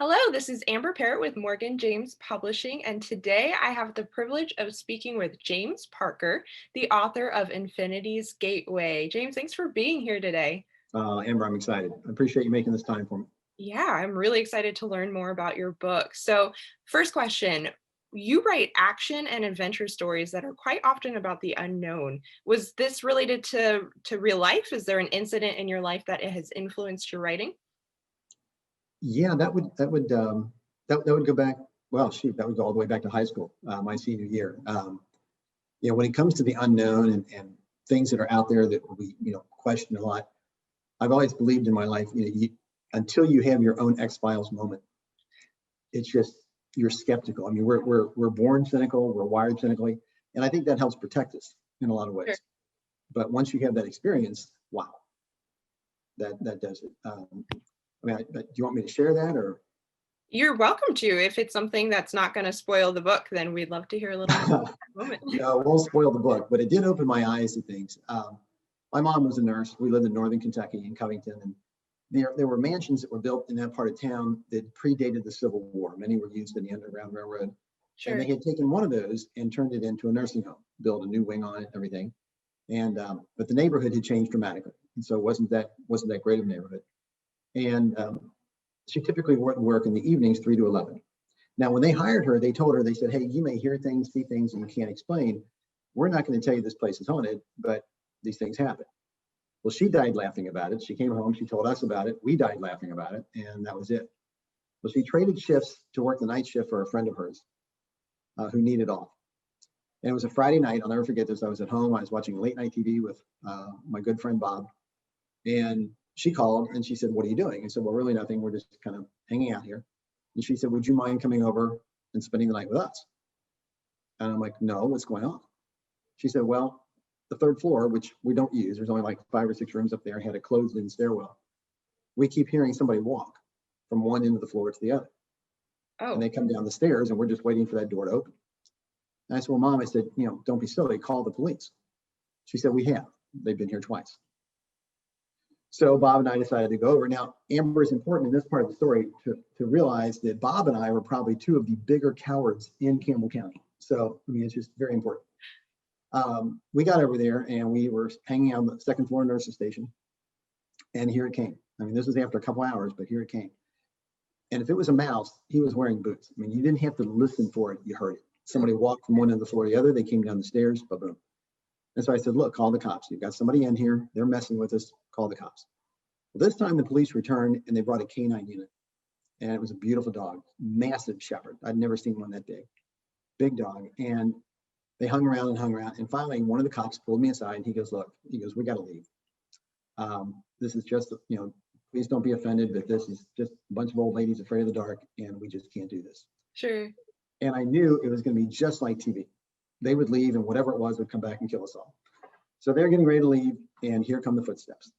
Hello, this is Amber Parrott with Morgan James Publishing, and today I have the privilege of speaking with James Parker, the author of Infinity's Gateway. James, thanks for being here today. Amber, I'm excited. I appreciate you making this time for me. Yeah, I'm really excited to learn more about your book. So, first question, you write action and adventure stories that are quite often about the unknown. Was this related to real life? Is there an incident in your life that it has influenced your writing? Yeah, that would go back. Well, shoot, that would go all the way back to high school, my senior year. When it comes to the unknown and things that are out there that we question a lot, I've always believed in my life. Until you have your own X-Files moment, it's just you're skeptical. I mean, we're born cynical, we're wired cynically, and I think that helps protect us in a lot of Sure. ways. But once you have that experience, wow, that does it. Do you want me to share that or? You're welcome to. If it's something that's not going to spoil the book, then we'd love to hear a little more about that moment. No, it won't spoil the book, but it did open my eyes to things. My mom was a nurse. We lived in northern Kentucky in Covington, and there were mansions that were built in that part of town that predated the Civil War. Many were used in the Underground Railroad, and Sure. they had taken one of those and turned it into a nursing home, built a new wing on it, and everything. And but the neighborhood had changed dramatically, and so it wasn't that great of a neighborhood. And she typically wouldn't work in the evenings, 3 to 11. Now, when they hired her, they said, "Hey, you may hear things, see things, and you can't explain. We're not going to tell you this place is haunted, but these things happen." Well, she died laughing about it. She came home, she told us about it. We died laughing about it, and that was it. Well, she traded shifts to work the night shift for a friend of hers who needed off. And it was a Friday night. I'll never forget this. I was at home. I was watching late night TV with my good friend Bob, and she called and she said, "What are you doing?" I said, "Well, really nothing. We're just kind of hanging out here." And she said, "Would you mind coming over and spending the night with us?" And I'm like, "No, what's going on?" She said, "Well, the third floor, which we don't use, there's only like 5 or 6 rooms up there, had a closed-in stairwell. We keep hearing somebody walk from one end of the floor to the other. And Oh, they come down the stairs and we're just waiting for that door to open." And I said, "Well, Mom," I said, "don't be silly, call the police." She said, "We have. They've been here twice." So Bob and I decided to go over. Now, Amber, is important in this part of the story to realize that Bob and I were probably two of the bigger cowards in Campbell County. So, I mean, it's just very important. We got over there and we were hanging out on the second floor nurse's station. And here it came. I mean, this was after a couple hours, but here it came. And if it was a mouse, he was wearing boots. I mean, you didn't have to listen for it. You heard it. Somebody walked from one end of the floor to the other. They came down the stairs, boom. And so I said, "Look, call the cops. You've got somebody in here. They're messing with us. Call the cops." Well, this time the police returned and they brought a canine unit. And it was a beautiful dog, massive shepherd. I'd never seen one that big dog. And they hung around and hung around. And finally, one of the cops pulled me aside and he goes, "Look," he goes, "we got to leave. This is just, please don't be offended, but this is just a bunch of old ladies afraid of the dark and we just can't do this." sure. And I knew it was going to be just like TV. They would leave and whatever it was would come back and kill us all. So they're getting ready to leave and here come the footsteps.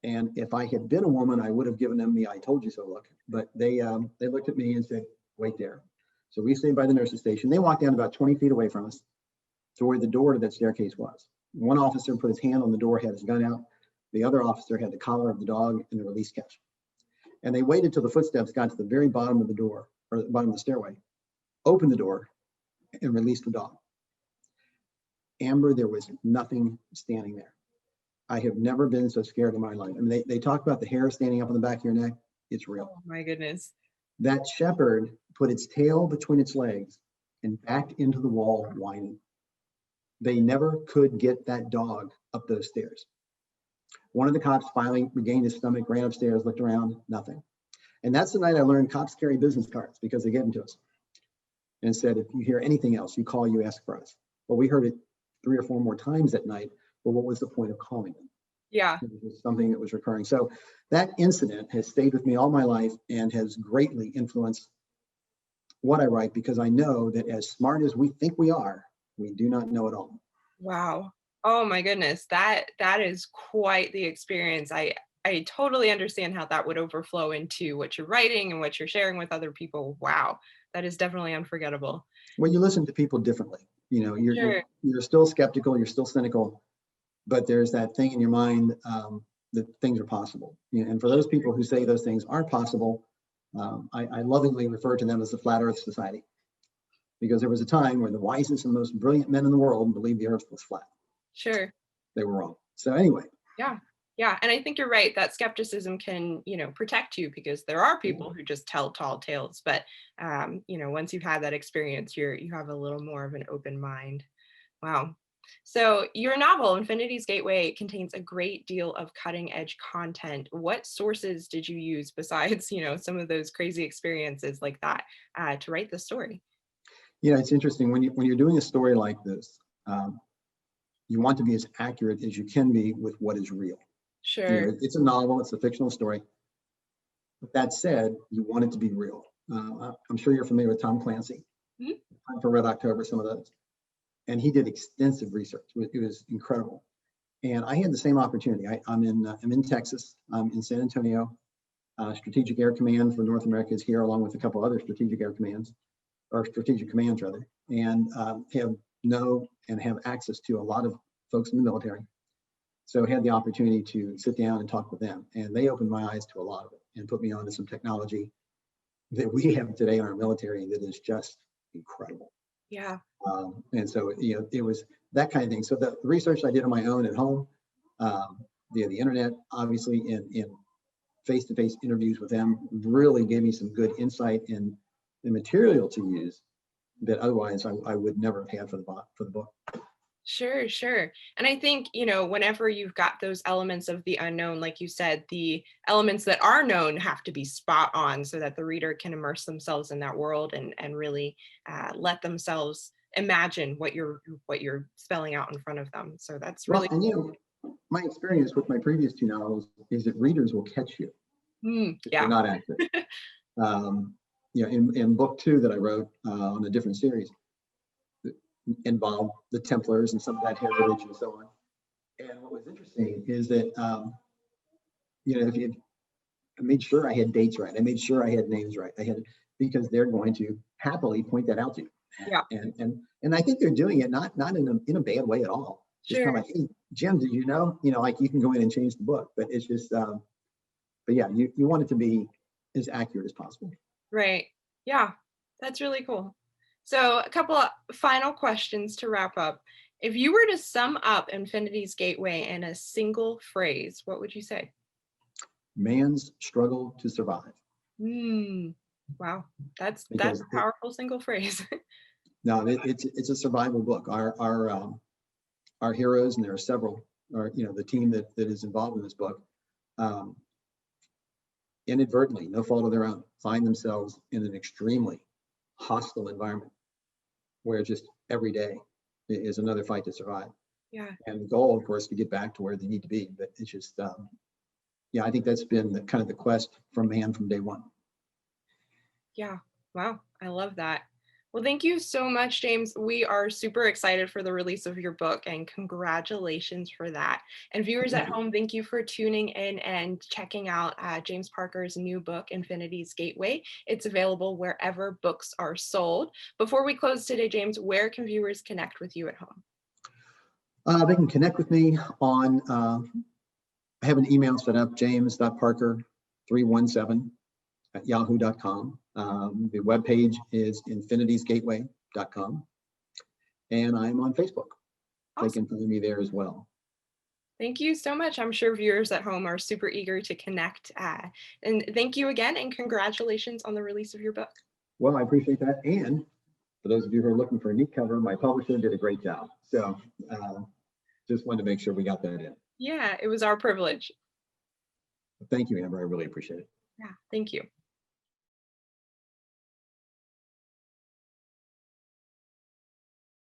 And if I had been a woman, I would have given them the "I told you so" look. But they looked at me and said, "Wait there." So we stayed by the nurse's station. They walked down about 20 feet away from us to where the door to that staircase was. One officer put his hand on the door, had his gun out. The other officer had the collar of the dog and the release catch. And they waited till the footsteps got to the very bottom of the door, or the bottom of the stairway, opened the door, and released the dog. Amber, there was nothing standing there. I have never been so scared in my life. I mean, they talk about the hair standing up on the back of your neck. It's real. Oh my goodness. That shepherd put its tail between its legs and backed into the wall whining. They never could get that dog up those stairs. One of the cops finally regained his stomach, ran upstairs, looked around, nothing. And that's the night I learned cops carry business cards because they gave them to us and said, "If you hear anything else, you call, you ask for us." Well, we heard it 3 or 4 more times that night. But what was the point of calling them? Yeah. It was something that was recurring. So that incident has stayed with me all my life and has greatly influenced what I write, because I know that as smart as we think we are, we do not know it all. Wow. Oh my goodness. That is quite the experience. I totally understand how that would overflow into what you're writing and what you're sharing with other people. Wow. That is definitely unforgettable. When you listen to people differently, Sure. you're still skeptical, you're still cynical, but there's that thing in your mind that things are possible. And for those people who say those things aren't possible, I lovingly refer to them as the Flat Earth Society, because there was a time where the wisest and most brilliant men in the world believed the Earth was flat. Sure. They were wrong. So anyway, Yeah. Yeah. And I think you're right that skepticism can, protect you because there are people who just tell tall tales. But, once you've had that experience, you have a little more of an open mind. Wow. So your novel, Infinity's Gateway, contains a great deal of cutting edge content. What sources did you use besides, some of those crazy experiences like that to write the story? it's interesting when you're doing a story like this. You want to be as accurate as you can be with what is real. Sure. It's a novel, it's a fictional story. But that said, you want it to be real. I'm sure you're familiar with Tom Clancy, Mhm. Time for Red October, some of those. And he did extensive research. It was incredible. And I had the same opportunity. I'm in Texas. I'm in San Antonio. Strategic Air Command for North America is here, along with a couple other strategic air commands, or strategic commands rather, and have access to a lot of folks in the military. So I had the opportunity to sit down and talk with them, and they opened my eyes to a lot of it and put me onto some technology that we have today in our military that is just incredible. Yeah. And so, it was that kind of thing. So the research I did on my own at home, the internet, obviously, in face-to-face interviews with them, really gave me some good insight and the material to use that otherwise I would never have had for the book. Sure, sure. And I think, whenever you've got those elements of the unknown, like you said, the elements that are known have to be spot on so that the reader can immerse themselves in that world and really let themselves imagine what you're spelling out in front of them. So that's Well, really and my experience with my previous two novels is that readers will catch you if you're yeah. not accurate. Um, in book two that I wrote on a different series, that involved the Templars and some of that heritage and so on. And what was interesting is that if you I made sure I had dates right, I made sure I had names right. I had because they're going to happily point that out to you, Yeah, and I think they're doing it not in a bad way at all. It's kind sure. of like, hey, Jim, did you know? Like you can go in and change the book, but it's just, but yeah, you want it to be as accurate as possible. Right. Yeah, that's really cool. So, a couple of final questions to wrap up. If you were to sum up Infinity's Gateway in a single phrase, what would you say? Man's struggle to survive, Hmm. Wow, that's because a powerful single phrase. no, it's a survival book. Our heroes, and there are several, are the team that is involved in this book, um, inadvertently, no fault of their own, find themselves in an extremely hostile environment where just every day is another fight to survive. Yeah, And the goal, of course, to get back to where they need to be. But it's just, yeah, I think that's been the kind of the quest from man from day one. yeah. Wow, I love that. Well, thank you so much, James. We are super excited for the release of your book and congratulations for that. And viewers at Thank you. home, thank you for tuning in and checking out James Parker's new book, Infinity's Gateway. It's available wherever books are sold. Before we close today, James, where can viewers connect with you at home? They can connect with me on, I have an email set up, james.parker317 @yahoo.com. The webpage is infinitiesgateway.com. And I'm on Facebook. They Awesome. can find me there as well. Thank you so much. I'm sure viewers at home are super eager to connect. And thank you again, and congratulations on the release of your book. Well, I appreciate that. And for those of you who are looking for a neat cover, my publisher did a great job. So just wanted to make sure we got that in. Yeah, it was our privilege. Thank you, Amber. I really appreciate it. Yeah, thank you.